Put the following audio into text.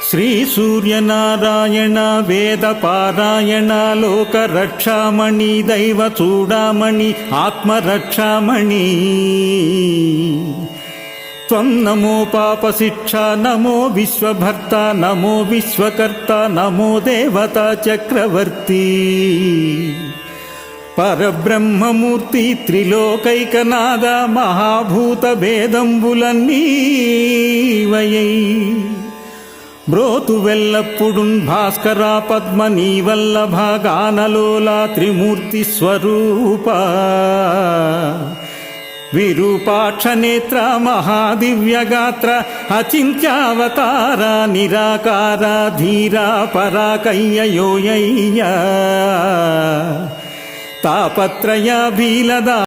శ్రీ సూర్యనారాయణ వేద పారాయణ లోక రక్షామణి దైవ చూడామణి ఆత్మరక్షామణి త్వం నమో పాప శిక్ష నమో విశ్వభర్త నమో విశ్వకర్త నమో దేవతా చక్రవర్తి పరబ్రహ్మమూర్తి త్రిలోకైకనాథ మహాభూత భేదంబులన్నీ వయై బ్రోతు వెల్లప్పుడున్ భాస్కర పద్మ నీవల్లభ గానలోలా త్రిమూర్తి స్వరూప విరూపాక్ష నేత్ర మహాదివ్యగాత్ర అచింత్యావతార నిరాకార ధీరా పరాకయ్యయోయ్య తాపత్రయ భీలద